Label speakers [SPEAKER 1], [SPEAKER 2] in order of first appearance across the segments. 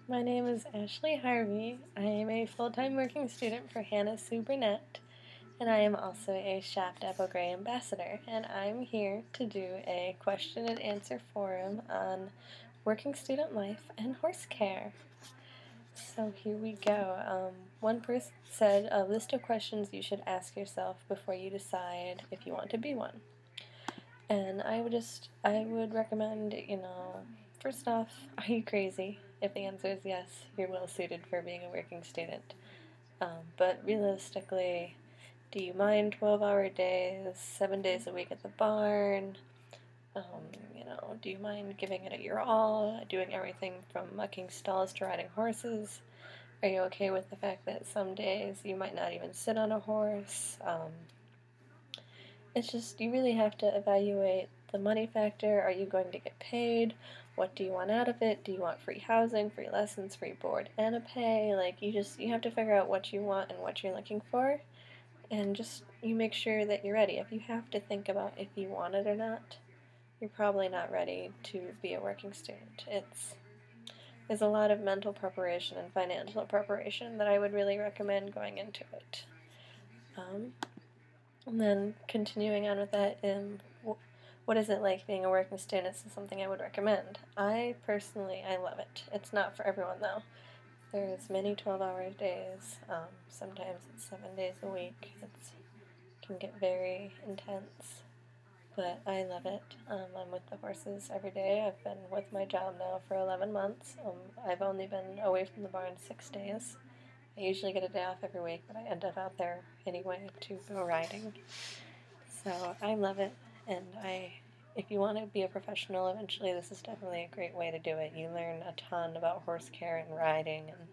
[SPEAKER 1] My name is Ashley Harvey. I am a full-time working student for Hannah Sue Burnett, and I am also a Shaft Dapple Gray ambassador, and I'm here to do a question and answer forum on working student life and horse care. So here we go. One person said a list of questions you should ask yourself before you decide if you want to be one. And I would recommend, first off, are you crazy? If the answer is yes, you're well suited for being a working student. But realistically, do you mind 12-hour days, 7 days a week at the barn? Do you mind giving it your all, doing everything from mucking stalls to riding horses? Are you okay with the fact that some days you might not even sit on a horse? It's just, you really have to evaluate the money factor. Are you going to get paid? What do you want out of it? Do you want free housing, free lessons, free board, and a pay? You have to figure out what you want and what you're looking for, and just, you make sure that you're ready. If you have to think about if you want it or not, you're probably not ready to be a working student. There's a lot of mental preparation and financial preparation that I would really recommend going into it. And then continuing on with that, what is it like being a working student? This is something I would recommend. I love it. It's not for everyone though. There's many 12-hour days. Sometimes it's 7 days a week. It can get very intense, but I love it. I'm with the horses every day. I've been with my job now for 11 months. I've only been away from the barn 6 days. I usually get a day off every week, but I end up out there anyway to go riding. So I love it, and if you want to be a professional eventually, this is definitely a great way to do it. You learn a ton about horse care and riding, and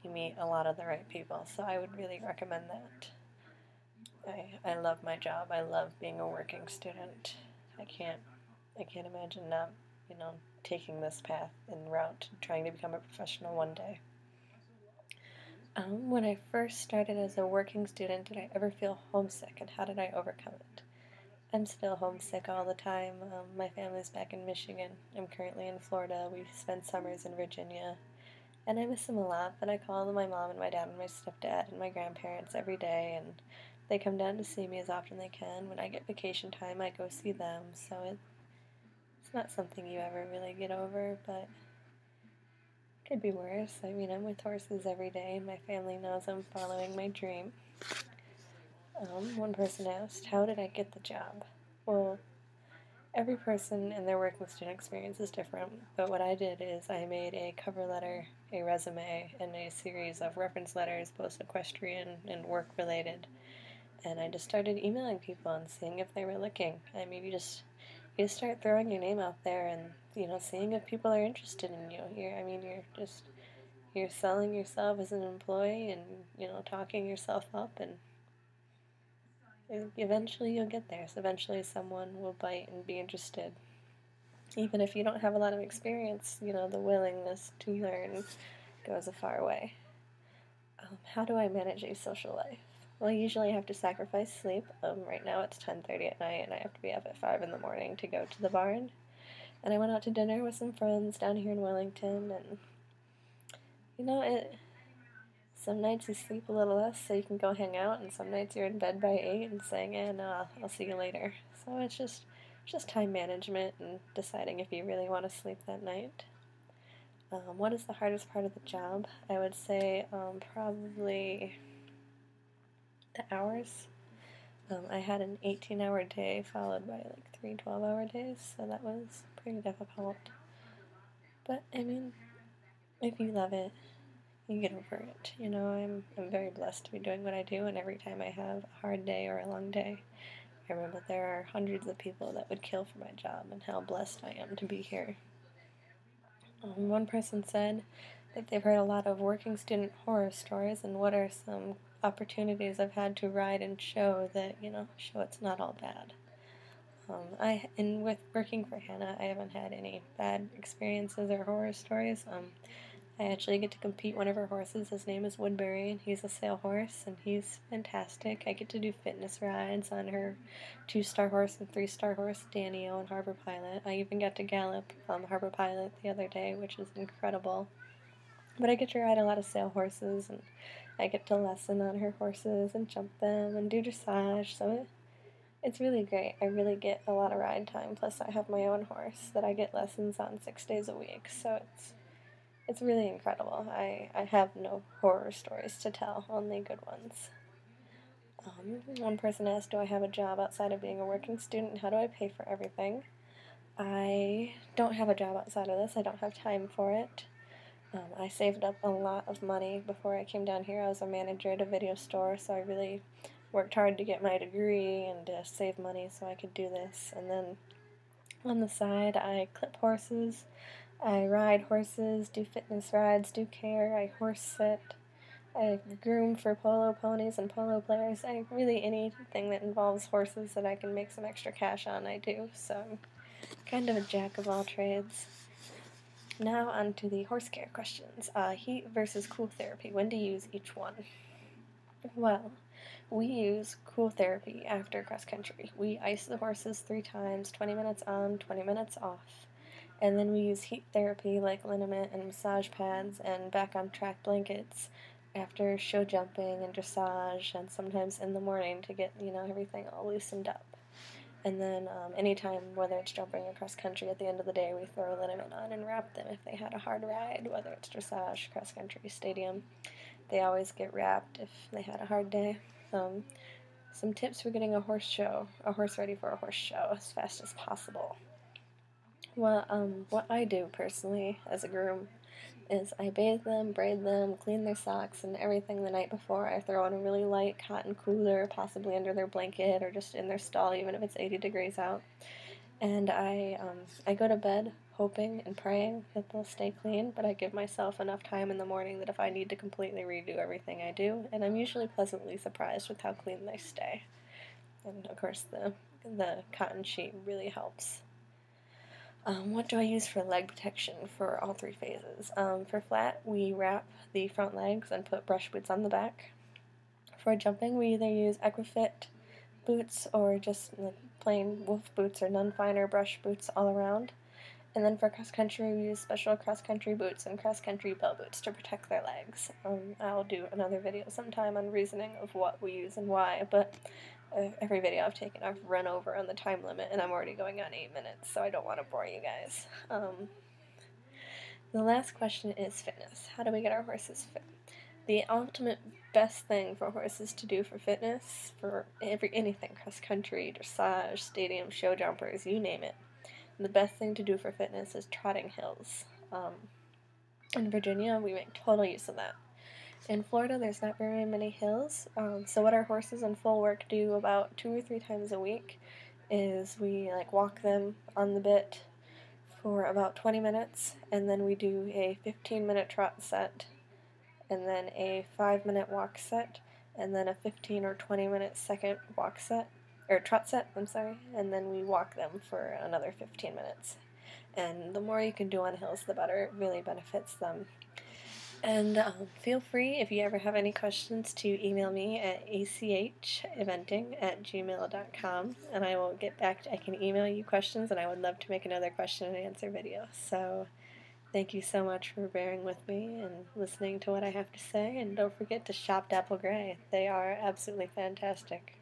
[SPEAKER 1] you meet a lot of the right people, so I would really recommend that. I love my job. I love being a working student. I can't imagine not, taking this path and route to trying to become a professional one day. When I first started as a working student, did I ever feel homesick, and how did I overcome it? I'm still homesick all the time. My family's back in Michigan. I'm currently in Florida. We spend summers in Virginia, and I miss them a lot, but I call my mom and my dad and my stepdad and my grandparents every day, and they come down to see me as often as they can. When I get vacation time, I go see them, so it's not something you ever really get over, but could be worse. I mean, I'm with horses every day, and my family knows I'm following my dream. One person asked, how did I get the job? Well, every person and their working student experience is different, but what I did is I made a cover letter, a resume, and a series of reference letters, both equestrian and work-related, and I just started emailing people and seeing if they were looking. I mean, you just start throwing your name out there and, seeing if people are interested in you. You're selling yourself as an employee and, talking yourself up, and eventually you'll get there. So eventually someone will bite and be interested. Even if you don't have a lot of experience, the willingness to learn goes a far way. How do I manage a social life? Well, usually I have to sacrifice sleep. Right now it's 10:30 at night, and I have to be up at 5 in the morning to go to the barn. And I went out to dinner with some friends down here in Wellington, and, some nights you sleep a little less so you can go hang out, and some nights you're in bed by 8 and saying, no, I'll see you later. So it's just time management and deciding if you really want to sleep that night. What is the hardest part of the job? I would say probably the hours. I had an 18-hour day followed by 3 12-hour days, so that was pretty difficult. But, I mean, if you love it, you get over it. I'm very blessed to be doing what I do, and every time I have a hard day or a long day, I remember that there are hundreds of people that would kill for my job, and how blessed I am to be here. One person said that they've heard a lot of working student horror stories, and what are some opportunities I've had to ride and show that, show it's not all bad. With working for Hannah, I haven't had any bad experiences or horror stories. I actually get to compete one of her horses. His name is Woodbury, and he's a sale horse, and he's fantastic. I get to do fitness rides on her 2-star horse and 3-star horse, Danny-O, and Harbor Pilot. I even got to gallop Harbor Pilot the other day, which is incredible. But I get to ride a lot of sale horses, and I get to lesson on her horses and jump them and do dressage, so it's really great. I really get a lot of ride time, plus I have my own horse that I get lessons on 6 days a week, so it's really incredible. I have no horror stories to tell, only good ones. One person asked, do I have a job outside of being a working student? How do I pay for everything? I don't have a job outside of this. I don't have time for it. I saved up a lot of money before I came down here. I was a manager at a video store, so I really worked hard to get my degree and to save money so I could do this. And then on the side, I clip horses, I ride horses, do fitness rides, do care, I horse sit, I groom for polo ponies and polo players. Really anything that involves horses that I can make some extra cash on, I do. So I'm kind of a jack of all trades. Now on to the horse care questions. Heat versus cool therapy. When to use each one? Well, we use cool therapy after cross country. We ice the horses 3 times, 20 minutes on, 20 minutes off. And then we use heat therapy like liniment and massage pads and back on track blankets after show jumping and dressage, and sometimes in the morning to get, everything all loosened up. And then anytime, whether it's jumping or cross country, at the end of the day we throw a liniment on and wrap them if they had a hard ride, whether it's dressage, cross country, stadium. They always get wrapped if they had a hard day. Some tips for getting a horse ready for a horse show as fast as possible. Well, what I do personally as a groom is I bathe them, braid them, clean their socks and everything the night before. I throw in a really light cotton cooler, possibly under their blanket or just in their stall, even if it's 80 degrees out. And I go to bed hoping and praying that they'll stay clean, but I give myself enough time in the morning that if I need to completely redo everything, I do, and I'm usually pleasantly surprised with how clean they stay. And of course the cotton sheet really helps. What do I use for leg protection for all 3 phases? For flat, we wrap the front legs and put brush boots on the back. For jumping, we either use Equifit boots or just plain wolf boots or none finer brush boots all around. And then for cross-country, we use special cross-country boots and cross-country bell boots to protect their legs. I'll do another video sometime on reasoning of what we use and why, but every video I've taken, I've run over on the time limit, and I'm already going on 8 minutes, so I don't want to bore you guys. The last question is fitness. How do we get our horses fit? The ultimate best thing for horses to do for fitness, for anything, cross-country, dressage, stadium, show jumpers, you name it. The best thing to do for fitness is trotting hills. In Virginia, we make total use of that. In Florida, there's not very many hills, so what our horses in full work do about 2 or 3 times a week is we walk them on the bit for about 20 minutes, and then we do a 15-minute trot set, and then a 5-minute walk set, and then a 15 or 20-minute second walk set, or trot set, and then we walk them for another 15 minutes. And the more you can do on hills, the better. It really benefits them. And feel free, if you ever have any questions, to email me at acheventing@gmail.com, and I will get back I can email you questions, and I would love to make another question and answer video. So thank you so much for bearing with me and listening to what I have to say, and don't forget to shop Dapple Gray. They are absolutely fantastic.